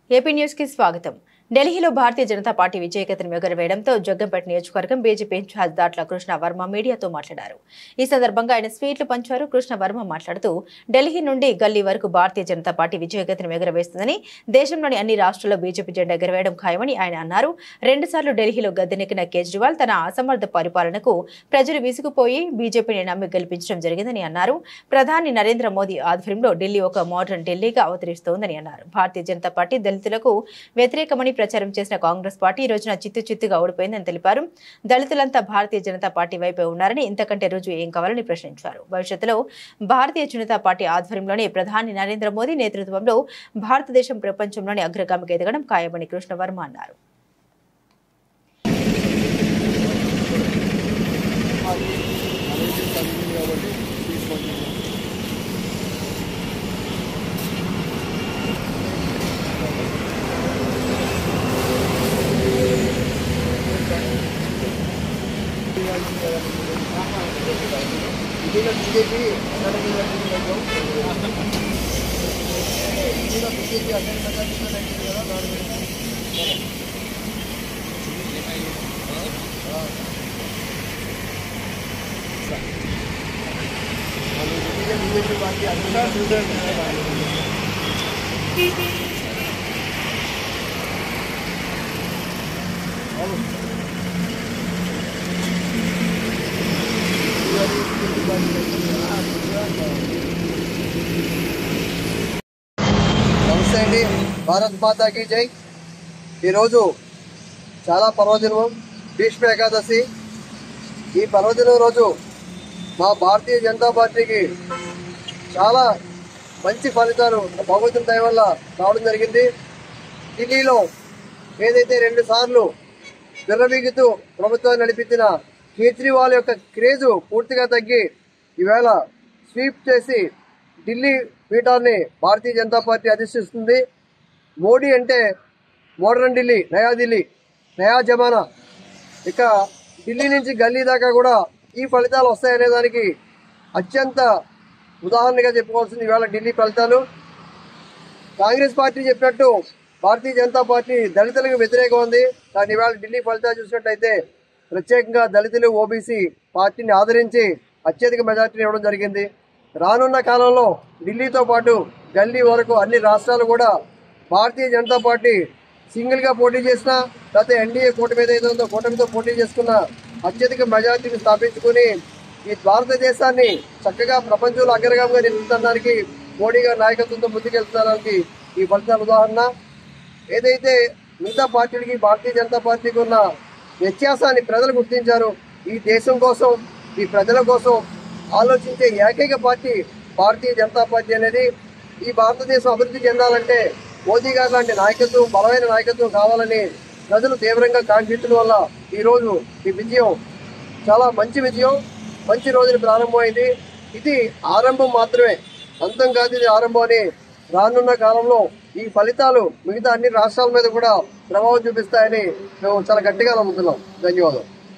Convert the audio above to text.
AP news కి స్వాగతం. ఢిల్లీలో భారతీయ జనతా పార్టీ విజయకేతనం ఎగురవేయడంతో జగ్గంపేట నియోజకవర్గం బీజేపీ ఇన్ఛార్జ్ దాట్ల కృష్ణవర్మ మీడియాతో మాట్లాడారు. ఈ సందర్భంగా ఆయన స్వీట్లు పంచారు. కృష్ణవర్మ మాట్లాడుతూ ఢిల్లీ నుండి గల్లీ వరకు భారతీయ జనతా పార్టీ విజయకేతనం ఎగురవేస్తుందని, దేశంలోని అన్ని రాష్ట్రాల్లో బీజేపీ జెండా ఎగురవేయడం ఖాయమని ఆయన అన్నారు. 2 సార్లు ఢిల్లీలో గద్దెనెక్కిన కేజ్రీవాల్ తన అసమర్థ పరిపాలనకు ప్రజలు విసిగిపోయి బీజేపీని నమ్మి గెలిపించడం జరిగిందని అన్నారు. ప్రధాని నరేంద్ర మోదీ ఆధ్వర్యంలో ఢిల్లీ ఒక మోడర్న్ ఢిల్లీగా అవతరిస్తోందని అన్నారు. భారతీయ జనతా పార్టీ దళితులకు వ్యతిరేకమని ప్రచారం చేసిన కాంగ్రెస్ పార్టీ ఈ రోజున చిత్తుచిత్తుగా ఓడిపోయిందని తెలిపారు. దళితులంతా భారతీయ జనతా పార్టీ వైపే ఉన్నారని, ఇంతకంటే రుజువు ఏం కావాలని ప్రశ్నించారు. భవిష్యత్తులో భారతీయ జనతా పార్టీ ఆధ్వర్యంలోనే ప్రధాని నరేంద్ర మోదీ నేతృత్వంలో భారతదేశం ప్రపంచంలోని అగ్రగామికి ఎదగడం ఖాయమని కృష్ణవర్మ అన్నారు. నమస్తే అండి. భారత్ మాతాకి జై. ఈరోజు చాలా పర్వదినం, భీష్మ ఏకాదశి. ఈ పర్వదినం రోజు మా భారతీయ జనతా పార్టీకి చాలా మంచి ఫలితాలు భగవంతుని దయ వల్ల రావడం జరిగింది. ఢిల్లీలో ఏదైతే 2 సార్లు విర్రవీగుతూ ప్రభుత్వాన్ని నడిపించిన కేజ్రీవాల్ యొక్క క్రేజు పూర్తిగా తగ్గి ఈవేళ స్వీప్ చేసి ఢిల్లీ పీఠాన్ని భారతీయ జనతా పార్టీ అధిష్టిస్తుంది. మోడీ అంటే మోడర్న్ ఢిల్లీ, నయా ఢిల్లీ, నయా జమానా. ఇక ఢిల్లీ నుంచి గల్లీ దాకా కూడా ఈ ఫలితాలు వస్తాయనే దానికి అత్యంత ఉదాహరణగా చెప్పుకోవాల్సింది ఈవేళ ఢిల్లీ ఫలితాలు. కాంగ్రెస్ పార్టీ చెప్పినట్టు భారతీయ జనతా పార్టీ దళితులకు వ్యతిరేకం ఉంది. కానీ ఈవేళ ఢిల్లీ ఫలితాలు చూసినట్టయితే ప్రత్యేకంగా దళితులు, ఓబీసీ పార్టీని ఆదరించి అత్యధిక మెజార్టీని ఇవ్వడం జరిగింది. రానున్న కాలంలో ఢిల్లీతో పాటు గల్లీ వరకు అన్ని రాష్ట్రాలు కూడా భారతీయ జనతా పార్టీ సింగిల్గా పోటీ చేసినా, లేకపోతే ఎన్డీఏ కూటమి ఏదైతే ఉందో కూటమితో పోటీ చేసుకున్న అత్యధిక మెజార్టీని స్థాపించుకుని ఈ భారతదేశాన్ని చక్కగా ప్రపంచంలో అగ్రగామిగా నిలుపుతున్నదానికి మోడీ గారి నాయకత్వంతో ముందుకెళ్తున్నదానికి ఈ ఫలితాల ఉదాహరణ. ఏదైతే మిగతా పార్టీలకి భారతీయ జనతా పార్టీకి ఉన్న వ్యత్యాసాన్ని ప్రజలు గుర్తించారు. ఈ దేశం కోసం, ఈ ప్రజల కోసం ఆలోచించే ఏకైక పార్టీ భారతీయ జనతా పార్టీ అనేది. ఈ భారతదేశం అభివృద్ధి చెందాలంటే మోదీ గారి లాంటి నాయకత్వం, బలమైన నాయకత్వం కావాలని ప్రజలు తీవ్రంగా కాంక్షించడం వల్ల ఈరోజు ఈ విజయం చాలా మంచి విజయం, మంచి రోజున ప్రారంభమైంది. ఇది ఆరంభం మాత్రమే, అంతం కాదు, ఇది ఆరంభం అని రానున్న కాలంలో ఈ ఫలితాలు మిగతా అన్ని రాష్ట్రాల మీద కూడా ప్రభావం చూపిస్తాయని మేము చాలా గట్టిగా నమ్ముతున్నాం. ధన్యవాదాలు.